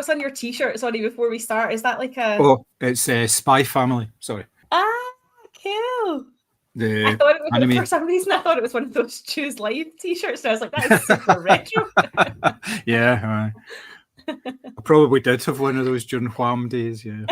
What's on your T-shirt? Sorry, before we start, is that like a? Oh, it's Spy Family. Sorry. Ah, cool. The I thought it was anime. for some reason. I thought it was one of those Choose Life T-shirts. And I was like, that is super retro. Yeah, I probably did have one of those during Wham days. Yeah.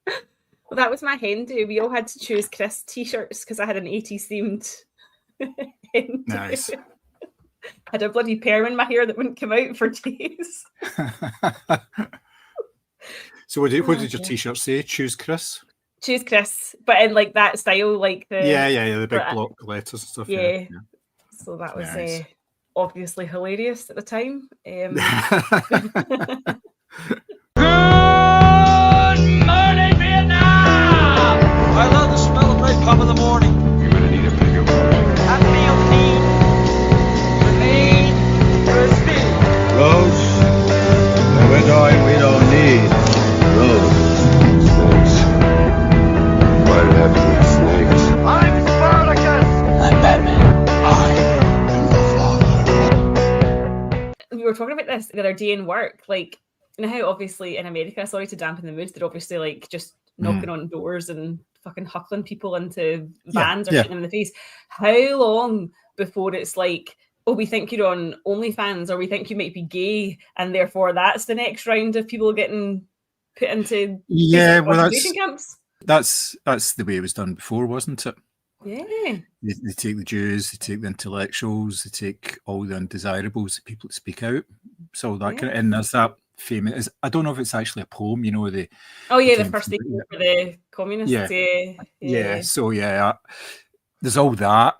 Well, that was my hen do. We all had to choose Chris T-shirts because I had an 80s themed hen do. Nice. I had a bloody perm in my hair that wouldn't come out for days. So what did your T-shirt say? Choose Chris. Choose Chris, but in like that style, like the the big block letters and stuff. Yeah. So that was nice. Obviously hilarious at the time. Good morning, Vietnam! I love the smell of napalm in the morning. You're gonna need a bigger boat. I feel need crispy. Roads? When we're going, we don't need roads. Snakes. Why did it have to be snakes? I'm Spartacus! I'm Batman. I am the Father. We were talking about this the other day in work, like, you know how obviously in America, sorry to dampen the mood, they're obviously like just knocking on doors and fucking huckling people into vans or shooting them in the face. How long before it's like, oh, we think you're on OnlyFans, or we think you might be gay, and therefore that's the next round of people getting put into concentration camps? That's the way it was done before, wasn't it? Yeah. They take the Jews, they take the intellectuals, they take all the undesirables, the people that speak out. So that kind of, and there's that famous. I don't know if it's actually a poem. You know the. The first thing for the communists. Yeah. So there's all that,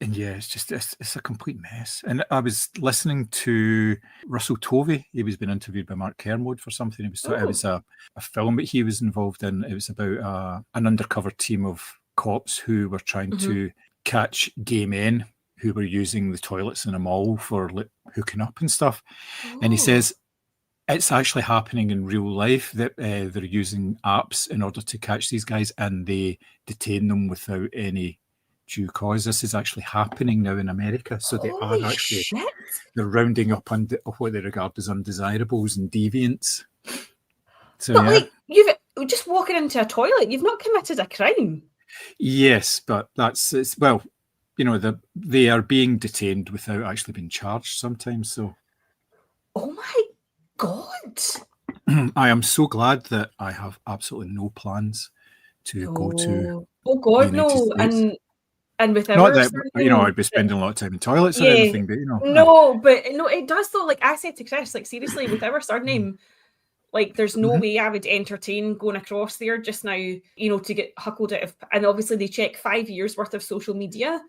and it's a complete mess. And I was listening to Russell Tovey. He was being interviewed by Mark Kermode for something. It was a film that he was involved in. It was about an undercover team of cops who were trying to catch gay men who were using the toilets in a mall for hooking up and stuff. And he says it's actually happening in real life that they're using apps in order to catch these guys, and they detain them without any due cause. This is actually happening now in America. So they are actually they're rounding up what they regard as undesirables and deviants. So like you've just walking into a toilet, you've not committed a crime. Yes, but they are being detained without actually being charged sometimes. So, oh my God! I am so glad that I have absolutely no plans to go to. Oh God, no! States. And with not that I'd be spending a lot of time in toilets or anything, but it does though. Like I said to Chris, like seriously, with our surname. Like, there's no way I would entertain going across there just now, to get huckled out of. And obviously, they check 5 years worth of social media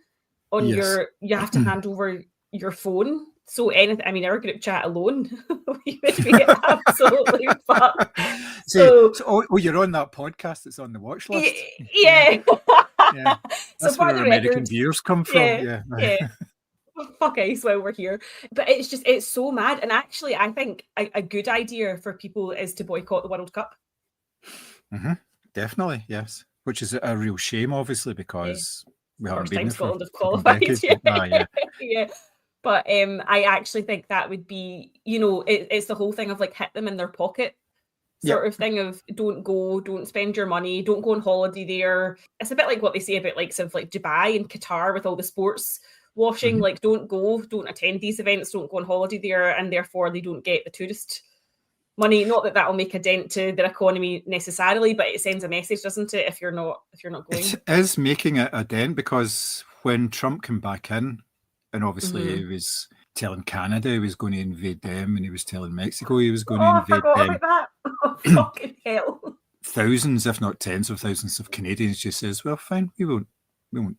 on you have to hand over your phone. So, our group chat alone, we would be absolutely fucked. So, you're on that podcast that's on the watch list? Yeah. That's where our American viewers come from. Yeah. Fuck ice while we're here. But it's so mad. And actually, I think a good idea for people is to boycott the World Cup. Definitely, yes. Which is a real shame, obviously, because we haven't been there Scotland have qualified. Yeah. But I actually think that would be, it's the whole thing of like hit them in their pocket sort of thing of don't go, don't spend your money, don't go on holiday there. It's a bit like what they say about like Dubai and Qatar with all the sports washing, like don't attend these events, don't go on holiday there, and therefore they don't get the tourist money. Not that will make a dent to their economy necessarily, but it sends a message, doesn't it, if you're not going? It is making a dent, because when Trump came back in, and obviously he was telling Canada he was going to invade them, and he was telling Mexico he was going to invade them. About that. Oh, fucking hell. Thousands, if not tens of thousands of Canadians just says, well, fine, we won't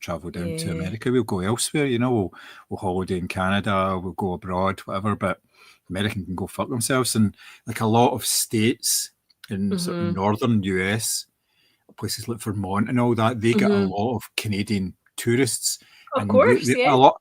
travel down to America. We'll go elsewhere, we'll holiday in Canada, we'll go abroad, whatever, but American can go fuck themselves. And like a lot of states in sort of northern US, places like Vermont and all that, they get a lot of Canadian tourists. Of course, a lot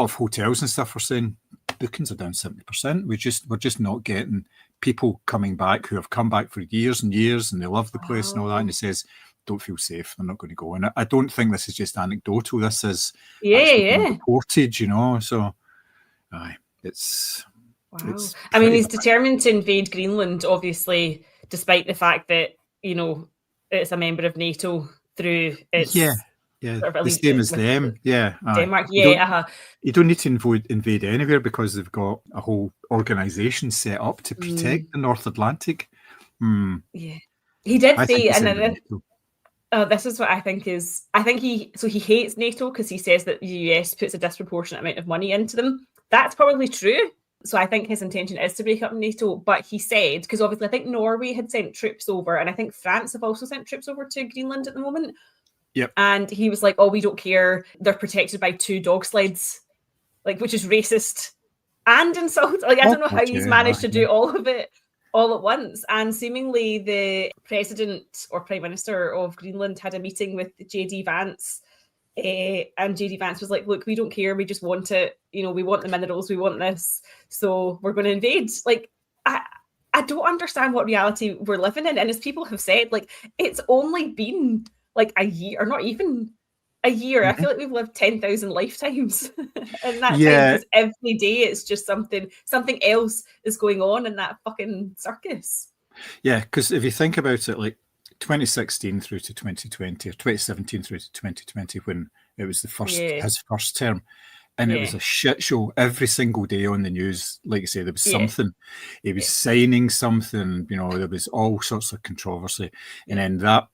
of hotels and stuff are saying bookings are down 70%. We're just not getting people coming back who have come back for years and years, and they love the place and all that, and it says don't feel safe, they're not going to go. And I don't think this is just anecdotal. This is reported, so it's Wow. I mean, he's determined to invade Greenland, obviously, despite the fact that, it's a member of NATO through its... Yeah, sort of the same as them. Yeah. Denmark, You don't need to invade anywhere because they've got a whole organisation set up to protect the North Atlantic. Yeah. He did say, this is what I think is... he hates NATO because he says that the US puts a disproportionate amount of money into them. That's probably true. So I think his intention is to break up NATO. But he said, because obviously I think Norway had sent troops over, and I think France have also sent troops over to Greenland at the moment. Yep. And he was like, oh, we don't care. They're protected by 2 dog sleds, which is racist and insult. I don't know how he's managed to do all of it all at once. And seemingly the president or prime minister of Greenland had a meeting with JD Vance. And JD Vance was like, look, we don't care. We just want it. We want the minerals. We want this. So we're going to invade. I don't understand what reality we're living in. And as people have said, it's only been a year, or not even a year. Mm-hmm. I feel like we've lived 10,000 lifetimes in that time, because every day it's just something else is going on in that fucking circus. Yeah, because if you think about it, 2016 through to 2020, or 2017 through to 2020, when it was his first term, and it was a shit show every single day on the news. Like you say, there was something. He was signing something, there was all sorts of controversy. And then that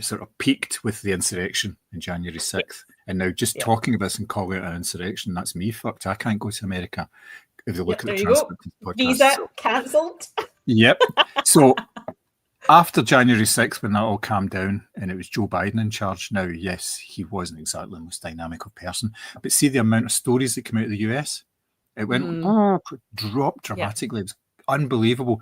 sort of peaked with the insurrection on January 6th. And now just talking about this and calling it an insurrection, that's me fucked. I can't go to America if they look at the transcript of the podcast. Visa cancelled. Yep. So after January 6th, when that all calmed down and it was Joe Biden in charge, now, yes, he wasn't exactly the most dynamic of person. But see the amount of stories that came out of the US? It went dropped dramatically. It was unbelievable.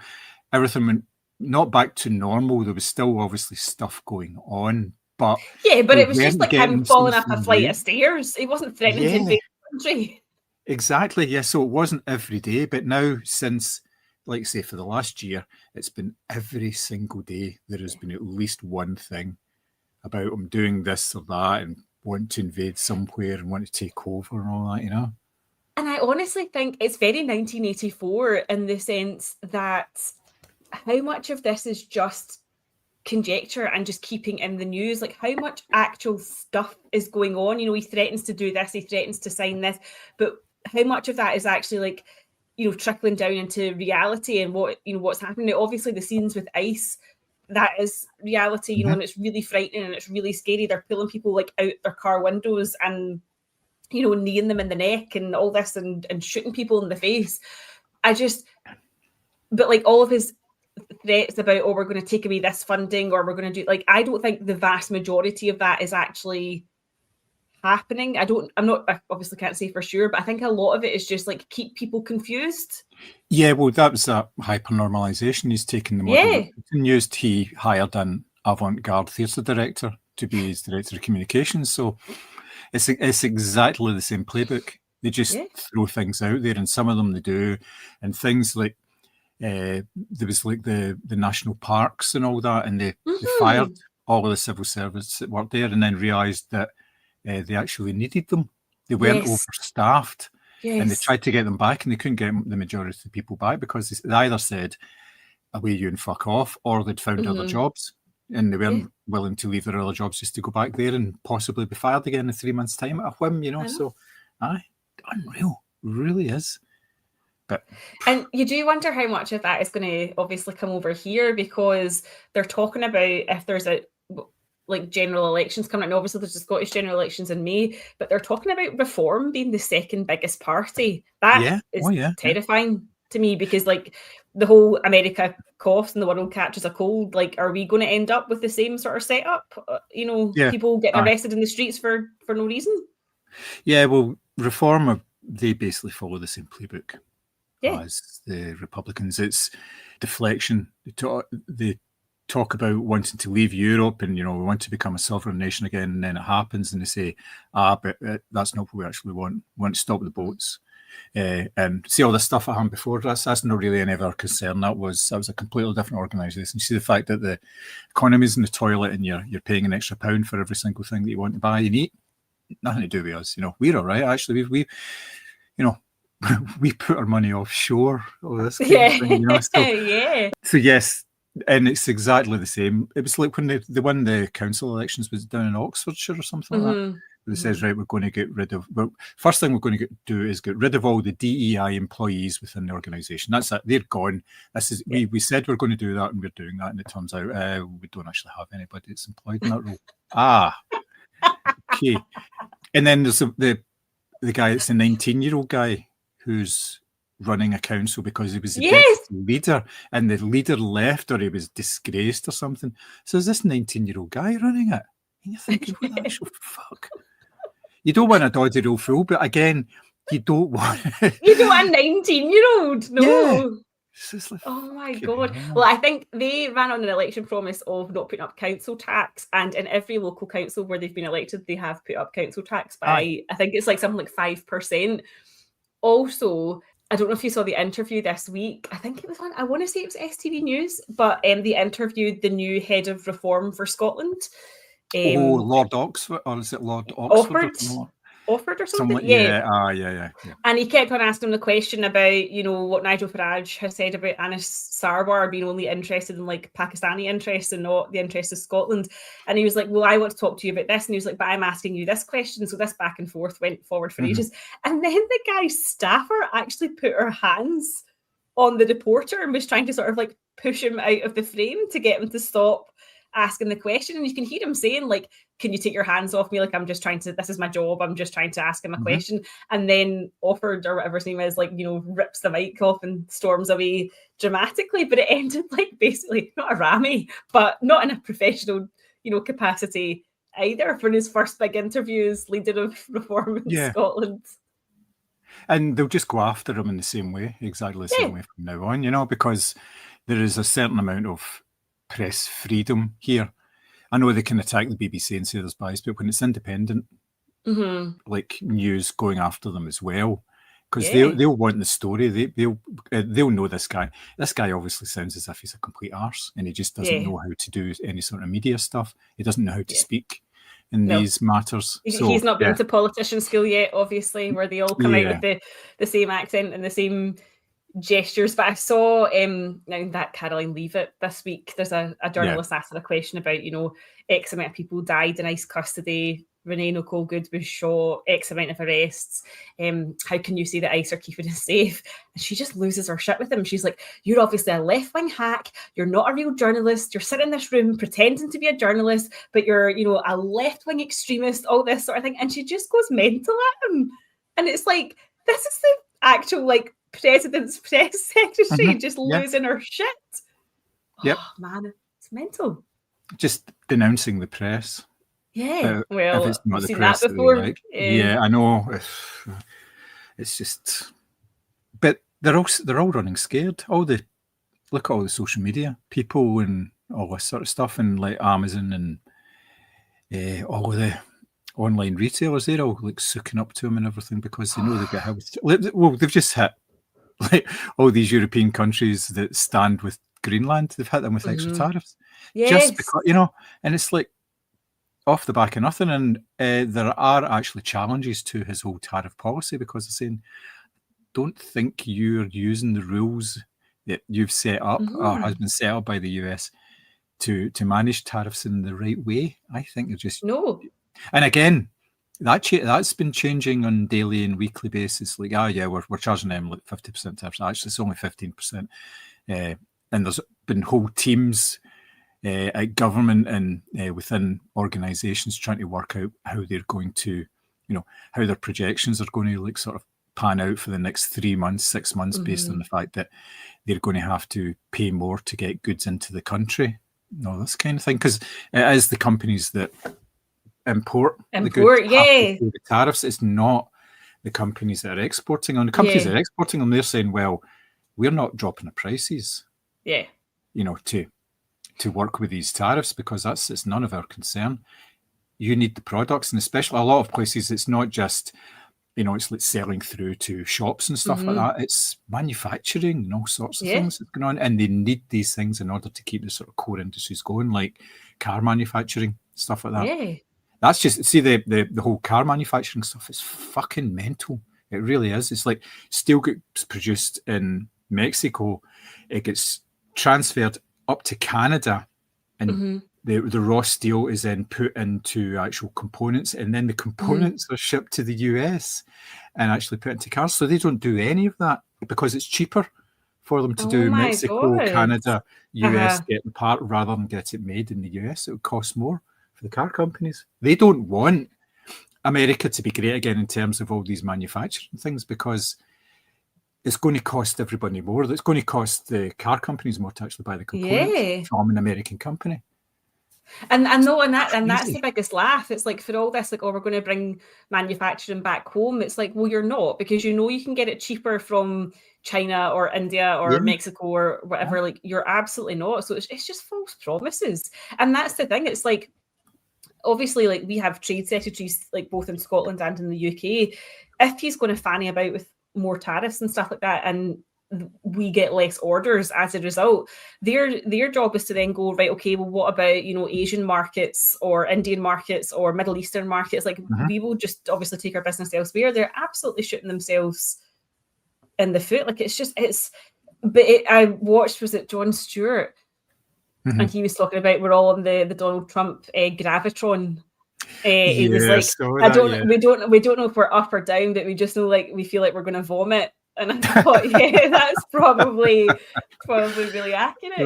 Everything went not back to normal. There was still obviously stuff going on. But but it was just like him falling up a flight of stairs. He wasn't threatening to invade the country. Exactly, yeah. So it wasn't every day. But now, since... like I say, for the last year, it's been every single day there has been at least one thing about him doing this or that and want to invade somewhere and want to take over and all that, And I honestly think it's very 1984 in the sense that how much of this is just conjecture and just keeping in the news, how much actual stuff is going on. He threatens to do this, he threatens to sign this, but how much of that is actually trickling down into reality and what's happening. Now, obviously the scenes with ICE, that is reality, and it's really frightening and it's really scary. They're pulling people out their car windows and kneeing them in the neck and all this and shooting people in the face. But all of his threats about, we're going to take away this funding, or we're going to do, I don't think the vast majority of that is actually happening. I obviously can't say for sure, but I think a lot of it is just keep people confused. Yeah, well, that was that hyper-normalisation he's taken the model. Used. He hired an avant-garde theatre director to be his director of communications. So it's exactly the same playbook. They just throw things out there, and some of them they do, and things like there was the national parks and all that, and they fired all of the civil servants that worked there, and then realised that they actually needed them. They weren't overstaffed, and they tried to get them back, and they couldn't get the majority of the people back because they either said, away you and fuck off, or they'd found other jobs, and they weren't willing to leave their other jobs just to go back there and possibly be fired again in 3 months' time at a whim, So, unreal, really is. And you do wonder how much of that is going to obviously come over here, because they're talking about if there's general elections coming, and obviously there's the Scottish general elections in May, but they're talking about Reform being the second biggest party. That is terrifying to me, because the whole America coughs and the world catches a cold. Are we going to end up with the same sort of setup? People getting arrested in the streets for no reason? Yeah, well, Reform, they basically follow the same playbook as the Republicans. It's deflection. They talk about wanting to leave Europe and, we want to become a sovereign nation again, and then it happens and they say, but that's not what we actually want. We want to stop the boats. And see all this stuff that happened before. That's not really any of our concern. That was a completely different organisation. You see the fact that the economy's in the toilet and you're paying an extra £1 for every single thing that you want to buy and eat. Nothing to do with us. We're all right. Actually, we we put our money offshore. Oh, this kind Yeah. of thing, you know. Yeah. So yes, and it's exactly the same. It was like when they won the council elections, was down in Oxfordshire or something like that. It says, right, we're going to get rid of. Well, first thing we're going to do is get rid of all the DEI employees within the organisation. That's it. They're gone. This is we said we're going to do that, and we're doing that, and it turns out we don't actually have anybody that's employed in that role. Okay. And then there's the guy that's a 19-year-old guy who's running a council because he was the deputy leader, and the leader left, or he was disgraced or something. So is this 19-year-old guy running it? And you're thinking, what the actual fuck? You don't want a dodgy old fool, but again, you don't want you don't want a 19-year-old. No. Yeah. Like, oh my God. Well, I think they ran on an election promise of not putting up council tax, and in every local council where they've been elected, they have put up council tax by, I think it's like something like 5%. Also, I don't know if you saw the interview this week. I think it was on, I want to say it was STV News, but they interviewed the new head of reform for Scotland. Lord Oxford, or is it Lord Oxford? Offord or something? Yeah. Yeah. And he kept on asking him the question about, what Nigel Farage has said about Anis Sarwar being only interested in like Pakistani interests and not the interests of Scotland. And he was like, well, I want to talk to you about this. And he was like, but I'm asking you this question. So this back and forth went forward for ages. And then the guy's staffer actually put her hands on the reporter and was trying to sort of like push him out of the frame to get him to stop asking the question. And you can hear him saying, like, can you take your hands off me? Like, I'm just trying to, this is my job. I'm just trying to ask him a question. And then Offord, or whatever his name is, like, rips the mic off and storms away dramatically. But it ended like basically not a rammy, but not in a professional, capacity either, for his first big interview as leader of reform in Scotland. And they'll just go after him in the same way, exactly the same way from now on, because there is a certain amount of press freedom here. I know they can attack the BBC and say there's bias, but when it's independent, like news going after them as well, because they'll want the story. They'll know this guy. This guy obviously sounds as if he's a complete arse, and he just doesn't know how to do any sort of media stuff. He doesn't know how to speak in these matters. So, he's not been to politician school yet, obviously, where they all come out with the same accent and the same gestures. But I saw now that Caroline Leavitt this week, there's a journalist asking a question about X amount of people died in ICE custody, Renee Nicole Good was shot, X amount of arrests, how can you say that ICE are keeping us safe? And she just loses her shit with him. She's like, you're obviously a left-wing hack, you're not a real journalist, you're sitting in this room pretending to be a journalist, but you're a left-wing extremist, all this sort of thing. And she just goes mental at him. And it's like, this is the actual like president's press secretary just losing her shit. Yep. Oh, man, it's mental. Just denouncing the press. Yeah, well, if it's not I've the seen press that before. Like. Yeah, I know. It's just, but they're all running scared. Look at all the social media people and all this sort of stuff, and like Amazon and all the online retailers. They're all like sucking up to them and everything because they know they've got house. Well, they've just hit like all these European countries that stand with Greenland. They've hit them with extra tariffs, just because and it's like off the back of nothing. And there are actually challenges to his whole tariff policy because they're saying, don't think you're using the rules that you've set up or has been set up by the US to manage tariffs in the right way. I think you're just And again, that's been changing on daily and weekly basis. Like, we're charging them like 50% tariffs. Actually, it's only 15%. And there's been whole teams at government and within organisations trying to work out how they're going to, how their projections are going to like sort of pan out for the next 3 months, 6 months, based on the fact that they're going to have to pay more to get goods into the country. This kind of thing, because it is the companies that import the goods the tariffs. It's not the companies that are exporting them. The companies that are exporting them, they're saying, well, we're not dropping the prices. To work with these tariffs because it's none of our concern. You need the products, and especially a lot of places, it's not just it's like selling through to shops and stuff like that. It's manufacturing and all sorts of things that's going on, and they need these things in order to keep the sort of core industries going, like car manufacturing, stuff like that. That's just the whole car manufacturing stuff is fucking mental. It really is. It's like steel gets produced in Mexico, it gets transferred up to Canada, and the raw steel is then put into actual components, and then the components are shipped to the US and actually put into cars. So they don't do any of that because it's cheaper for them to do Mexico, Canada, US, get the part rather than get it made in the US. It would cost more for the car companies. They don't want America to be great again in terms of all these manufacturing things, because it's going to cost everybody more. It's going to cost the car companies more to actually buy the components from an American company. And that's the biggest laugh. It's like, for all this, like, oh, we're going to bring manufacturing back home. It's like, well, you're not, because you know you can get it cheaper from China or India or Mexico or whatever. Like, you're absolutely not. So it's just false promises. And that's the thing. It's like, obviously, like, we have trade secretaries, like, both in Scotland and in the UK. If he's going to fanny about with more tariffs and stuff like that, and we get less orders as a result, their job is to then go, right, okay, well, what about, you know, Asian markets or Indian markets or Middle Eastern markets? Like, we will just obviously take our business elsewhere. They're absolutely shooting themselves in the foot. Like, I watched, was it Jon Stewart? And he was talking about, we're all on the Donald Trump Gravitron. He was like, we don't know if we're up or down, but we just know, like, we feel like we're going to vomit. And I thought, yeah, that's probably really accurate.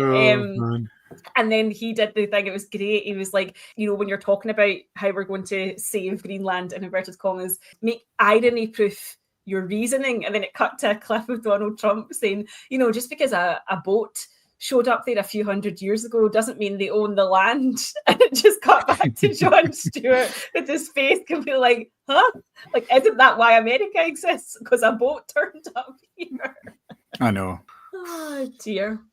And then he did the thing, it was great. He was like, you know, when you're talking about how we're going to save Greenland, in inverted commas, make irony proof your reasoning. And then it cut to a clip of Donald Trump saying, you know, just because a boat showed up there a few hundred years ago doesn't mean they own the land. And it just cut back to Jon Stewart with his face completely like, huh? Like, isn't that why America exists? Because a boat turned up here. I know. Oh dear.